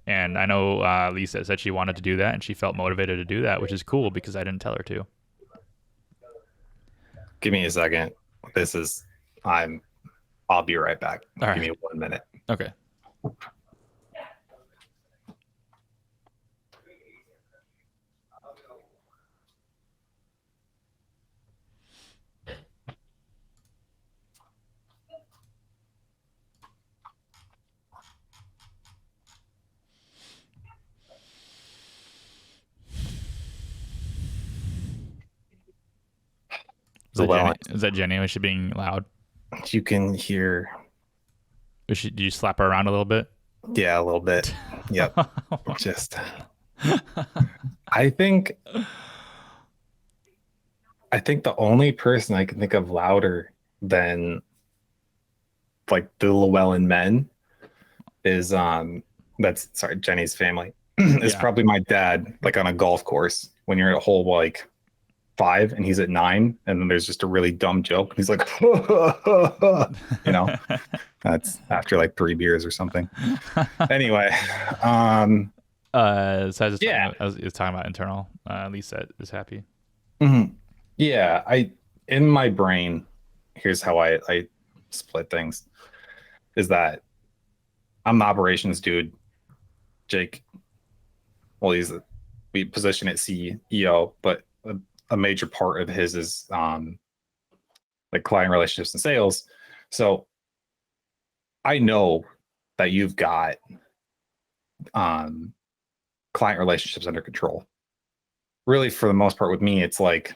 And I know Lisa said she wanted to do that, and she felt motivated to do that, which is cool because I didn't tell her to. Give me a second. This is I'm I'll be right back. All Give me right. 1 minute. Okay. Is So that well, Jenny? Is that Jenny? Was she being loud? you can hear, Did you slap her around a little bit? yeah, a little bit. Yep. Just I think I think the only person I can think of louder than like the Llewellyn men is that's sorry, Jenny's family is Yeah. probably my dad, like on a golf course when you're at a hole like 5 and he's at 9, and then there's just a really dumb joke. He's like, you know, that's after like 3 beers or something. Anyway, um, So yeah, I was talking about internal. Lisa is happy. mhm. Yeah. In my brain, here's how I split things: is that I'm the operations dude, Jake. Well, we position it CEO, but a major part of his is like client relationships and sales. So I know that you've got um, client relationships under control. Really, for the most part, with me, it's like,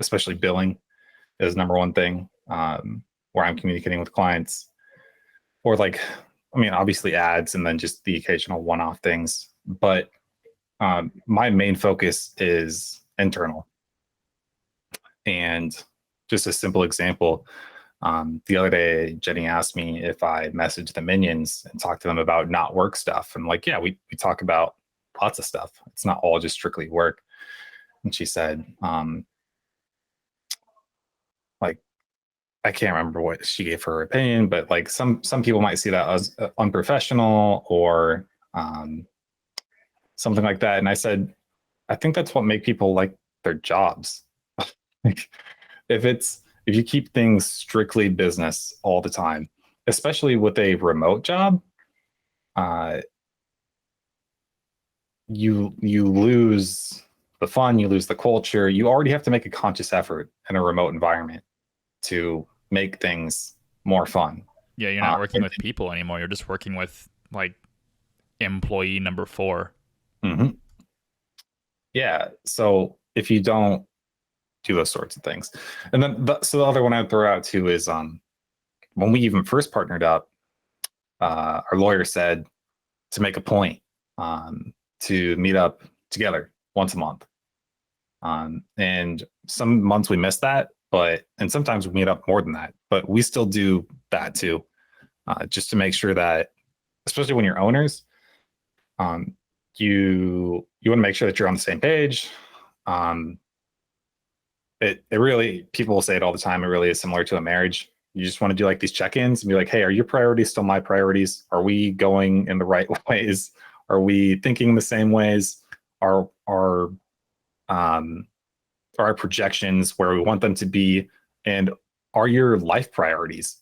especially billing is number one thing where I'm communicating with clients, or like, I mean, obviously ads and then just the occasional one off things. But my main focus is internal. And just a simple example, the other day, Jenny asked me if I messaged the minions and talked to them about not work stuff. And like, yeah, we talk about lots of stuff. It's not all just strictly work. And she said, like, I can't remember what she gave her opinion, but like some people might see that as unprofessional or something like that. And I said, I think that's what make people like their jobs. Like, if you keep things strictly business all the time, especially with a remote job, uh, you lose the fun, you lose the culture. You already have to make a conscious effort in a remote environment to make things more fun. Yeah, you're not working with people anymore. You're just working with like employee number 4. Mhm. Yeah. So if you don't do those sorts of things, and then so the other one I'd throw out too is when we even first partnered up, our lawyer said to make a point to meet up together once a month. And some months we miss that, and sometimes we meet up more than that, but we still do that too, just to make sure that, especially when you're owners, um, you want to make sure that you're on the same page. Um, it really, people will say it all the time. It really is similar to a marriage. You just want to do like these check-ins and be like, hey, are your priorities still my priorities? Are we going in the right ways? Are we thinking the same ways? Are our projections where we want them to be? And are your life priorities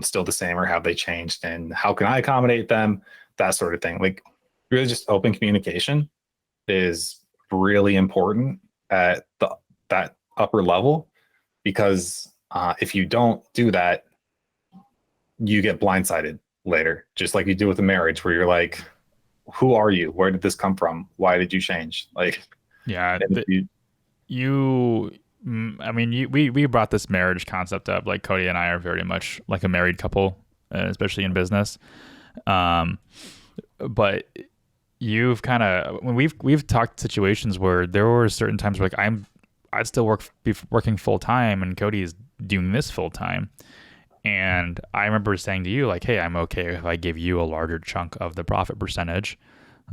still the same, or have they changed? And how can I accommodate them? That sort of thing. Like, really, just open communication is really important at that upper level, because if you don't do that, you get blindsided later, just like you do with a marriage, where you're like, who are you? Where did this come from? Why did you change? Like, Yeah, you, I mean, we brought this marriage concept up. Like Cody and I are very much like a married couple, especially in business. But you've kind of, when we've talked situations where there were certain times where like I'd still be working full time and Cody's doing this full time. And I remember saying to you, like, hey, I'm okay if I give you a larger chunk of the profit percentage,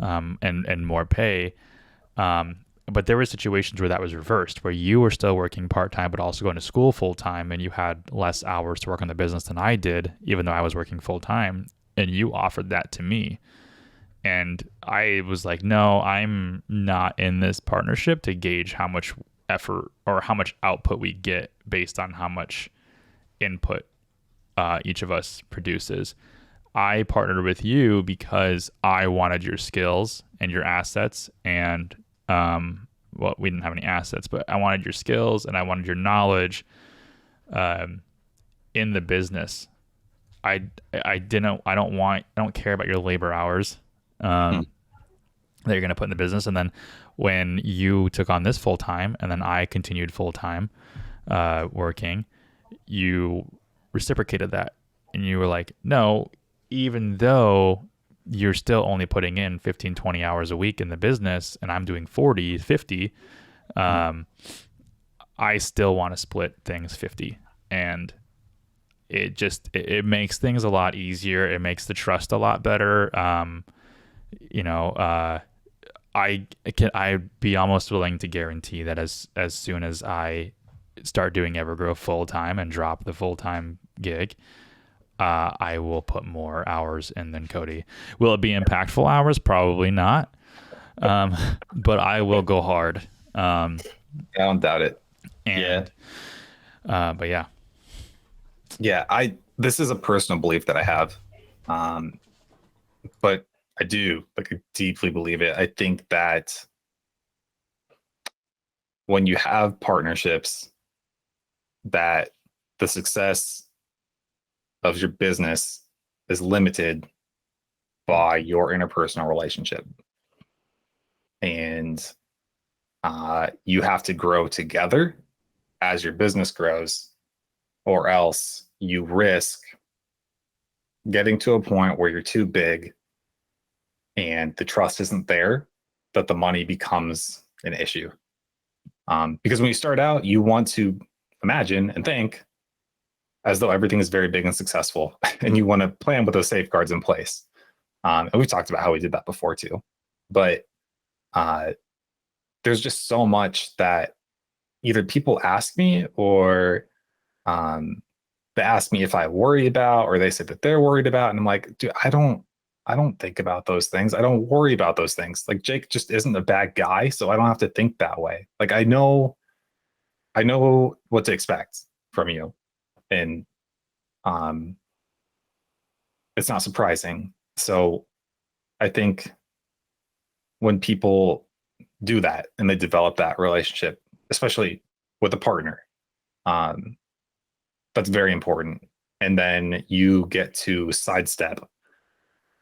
and more pay. But there were situations where that was reversed, where you were still working part-time, but also going to school full-time, and you had less hours to work on the business than I did, even though I was working full-time, and you offered that to me. And I was like, no, I'm not in this partnership to gauge how much effort or how much output we get based on how much input each of us produces. I partnered with you because I wanted your skills and your assets, and well, we didn't have any assets, but I wanted your skills and I wanted your knowledge um, in the business. I I didn't I don't care about your labor hours Hmm. that you're going to put in the business. And then when you took on this full time, and then I continued full time working, you reciprocated that, and you were like, no, even though you're still only putting in 15, 20 hours a week in the business and I'm doing 40, 50, um, I still want to split things 50. And it makes things a lot easier. It makes the trust a lot better. You know, I'd be almost willing to guarantee that as soon as I start doing Evergrow full time and drop the full time gig, I will put more hours in than Cody. Will it be impactful hours? Probably not. Um, but I will go hard. I don't doubt it. Yeah. And but yeah, Yeah. This is a personal belief that I have. Um, but I do like I deeply believe it. I think that when you have partnerships, that the success of your business is limited by your interpersonal relationship, and you have to grow together as your business grows, or else you risk getting to a point where you're too big and the trust isn't there, that the money becomes an issue. Because when you start out, you want to imagine and think as though everything is very big and successful, and you want to plan with those safeguards in place. And we've talked about how we did that before too. But uh, there's just so much that either people ask me, or um, they ask me if I worry about, or they say that they're worried about, and I'm like, dude, I don't think about those things. I don't worry about those things. Like Jake just isn't a bad guy, so I don't have to think that way. Like I know what to expect from you, and um, it's not surprising. So I think when people do that and they develop that relationship, especially with a partner, um, that's very important. And then you get to sidestep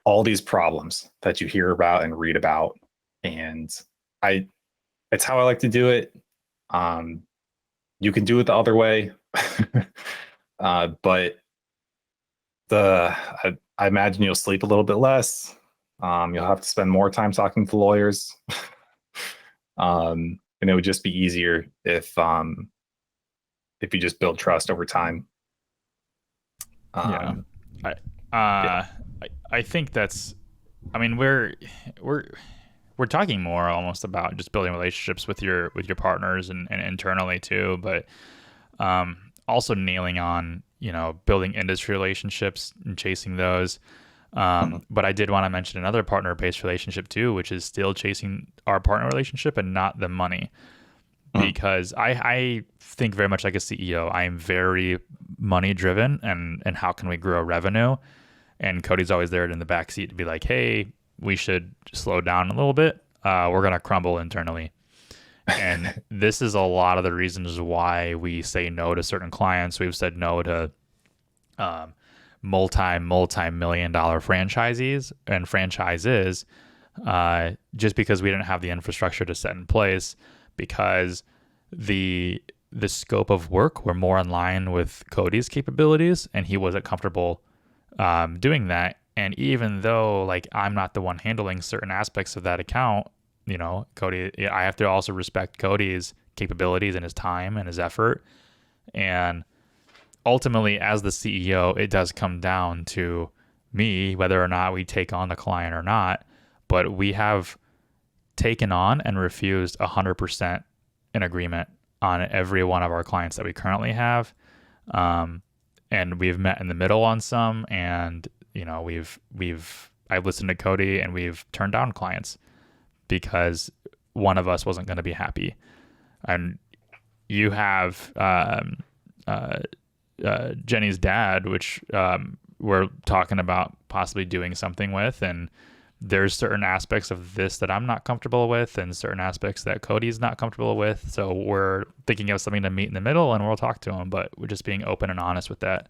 all these problems that you hear about and read about. And I, it's how I like to do it. Um, you can do it the other way, but I imagine you'll sleep a little bit less. You'll have to spend more time talking to lawyers, and it would just be easier if you just build trust over time. yeah. Um, I yeah. I think that's. I mean, we're we're talking more almost about just building relationships with your partners and internally too, but also nailing on building industry relationships and chasing those. Mhm. But I did want to mention another partner based relationship too, which is still chasing our partner relationship and not the money. Mhm. Because I think very much like a CEO. I am very money driven, and how can we grow revenue? And Cody's always there in the back seat to be like, hey, we should slow down a little bit. We're gonna crumble internally. And this is a lot of the reasons why we say no to certain clients. We've said no to um, multi million dollar franchisees and franchises just because we didn't have the infrastructure to set in place, because the scope of work were more in line with Cody's capabilities, and he wasn't comfortable doing that. And even though like I'm not the one handling certain aspects of that account, Cody, I have to also respect Cody's capabilities and his time and his effort. And ultimately, as the CEO, it does come down to me, whether or not we take on the client or not. But we have taken on and refused 100% in agreement on every one of our clients that we currently have. Um, and we've met in the middle on some, and we've I've listened to Cody and we've turned down clients because one of us wasn't going to be happy. And you have Jenny's dad, which we're talking about possibly doing something with, and there's certain aspects of this that I'm not comfortable with and certain aspects that Cody's not comfortable with. So we're thinking of something to meet in the middle, and we'll talk to him, but we're just being open and honest with that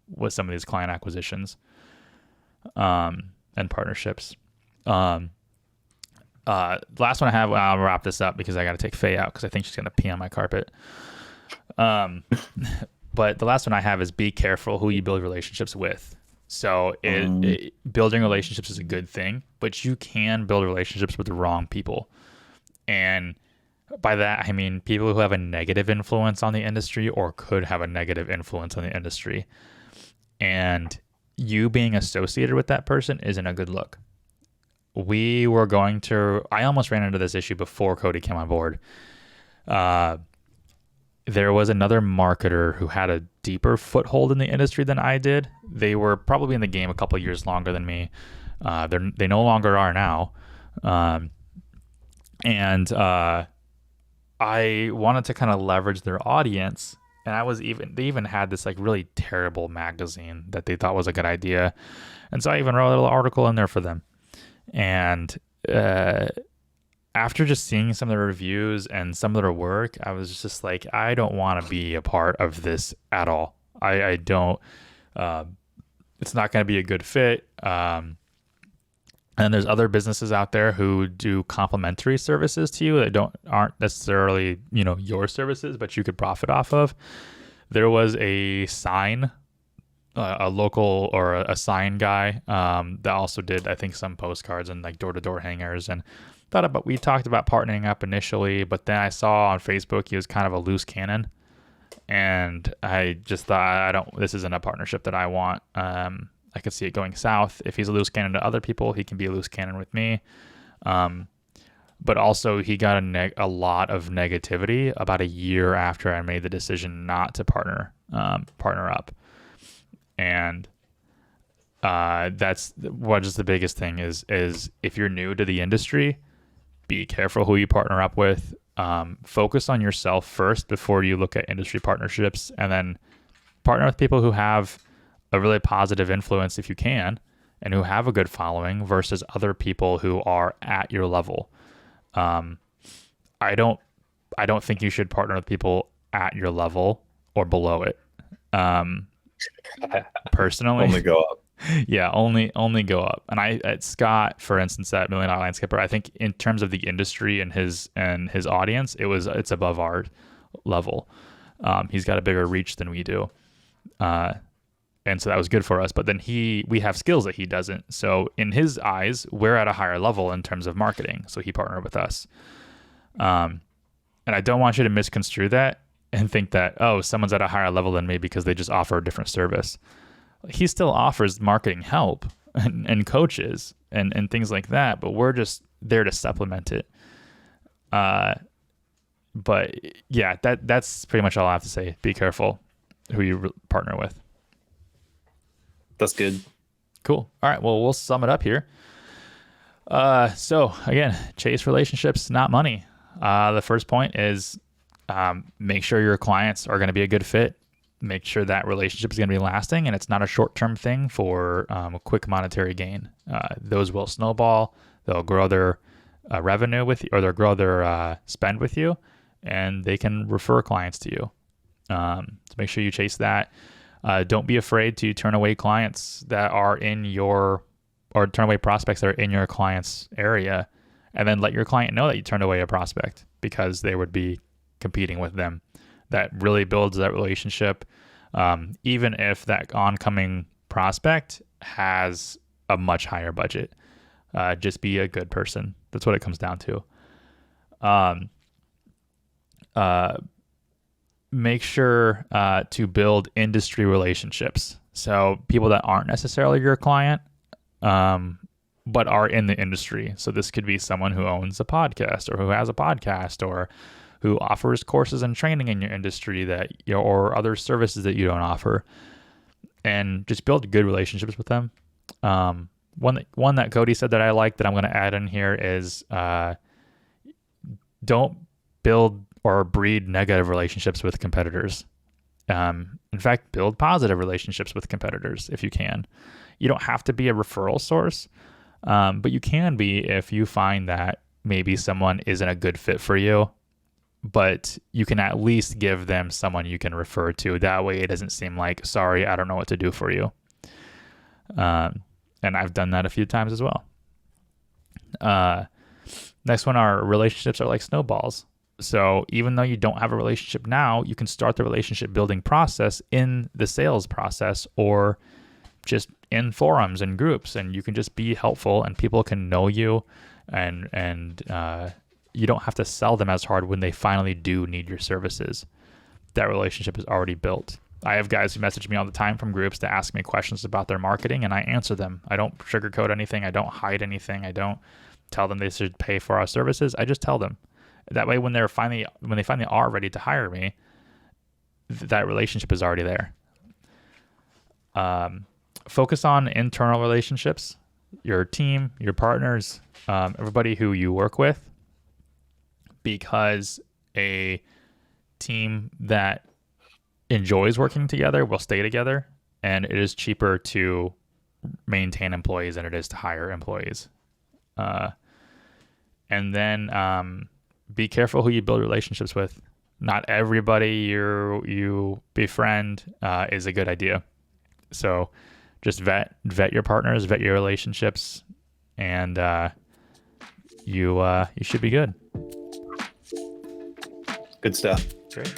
with some of these client acquisitions and partnerships. The last one I have, I'll wrap this up because I got to take Faye out because I think she's going to pee on my carpet. But the last one I have is be careful who you build relationships with. So building relationships is a good thing, but you can build relationships with the wrong people. And by that, I mean people who have a negative influence on the industry or could have a negative influence on the industry. And you being associated with that person isn't a good look. I almost ran into this issue before Cody came on board. There was another marketer who had a deeper foothold in the industry than I did. They were probably in the game a couple of years longer than me. They no longer are now. And I wanted to kind of leverage their audience. And they even had this like really terrible magazine that they thought was a good idea. And so I even wrote a little article in there for them. And after just seeing some of the reviews and some of their work, I was just like, I don't want to be a part of this at all. I don't, it's not going to be a good fit. And there's other businesses out there who do complementary services to you that aren't necessarily, your services, but you could profit off of. There was a sign, a local or a sign guy, that also did, I think, some postcards and like door-to-door hangers, and we talked about partnering up initially, but then I saw on Facebook he was kind of a loose cannon, and I just thought, this isn't a partnership that I want. I could see it going south. If he's a loose cannon to other people, he can be a loose cannon with me. But also he got a lot of negativity about a year after I made the decision not to partner up. And that's what is the biggest thing is if you're new to the industry, be careful who you partner up with. Focus on yourself first before you look at industry partnerships, and then partner with people who have a really positive influence if you can, and who have a good following versus other people who are at your level. I don't think you should partner with people at your level or below it. Personally, only go up. Yeah, only go up. And at Scott, for instance, at $1 Million Landscaper, I think in terms of the industry and his audience, it's above our level. He's got a bigger reach than we do. And so that was good for us. But then we have skills that he doesn't. So in his eyes, we're at a higher level in terms of marketing. So he partnered with us. And I don't want you to misconstrue that and think that, someone's at a higher level than me because they just offer a different service. He still offers marketing help and coaches and things like that, but we're just there to supplement it. But yeah, that's pretty much all I have to say. Be careful who you partner with. That's good. Cool. All right. Well, we'll sum it up here. So again, chase relationships, not money. The first point is make sure your clients are going to be a good fit. Make sure that relationship is going to be lasting and it's not a short-term thing for a quick monetary gain. Those will snowball. They'll grow their revenue with you, or they'll grow their spend with you, and they can refer clients to you. So make sure you chase that. Don't be afraid to turn away clients that are turn away prospects that are in your client's area, and then let your client know that you turned away a prospect because they would be competing with them. That really builds that relationship. Even if that oncoming prospect has a much higher budget, just be a good person. That's what it comes down to. Make sure to build industry relationships. So people that aren't necessarily your client, but are in the industry. So this could be someone who owns a podcast or who has a podcast or who offers courses and training in your industry or other services that you don't offer, and just build good relationships with them. One that Cody said that I like that I'm going to add in here is don't build or breed negative relationships with competitors. In fact, build positive relationships with competitors if you can. You don't have to be a referral source, but you can be if you find that maybe someone isn't a good fit for you, but you can at least give them someone you can refer to. That way it doesn't seem like, sorry, I don't know what to do for you. And I've done that a few times as well. Next one, our relationships are like snowballs. So even though you don't have a relationship now, you can start the relationship building process in the sales process or just in forums and groups, and you can just be helpful and people can know you, and you don't have to sell them as hard when they finally do need your services. That relationship is already built. I have guys who message me all the time from groups to ask me questions about their marketing, and I answer them. I don't sugarcoat anything. I don't hide anything. I don't tell them they should pay for our services. I just tell them. That way, when they finally are ready to hire me, that relationship is already there. Focus on internal relationships, your team, your partners, everybody who you work with, because a team that enjoys working together will stay together, and it is cheaper to maintain employees than it is to hire employees. And then be careful who you build relationships with. Not everybody you befriend is a good idea. So just vet your partners, vet your relationships, and you should be good. Good stuff. Great.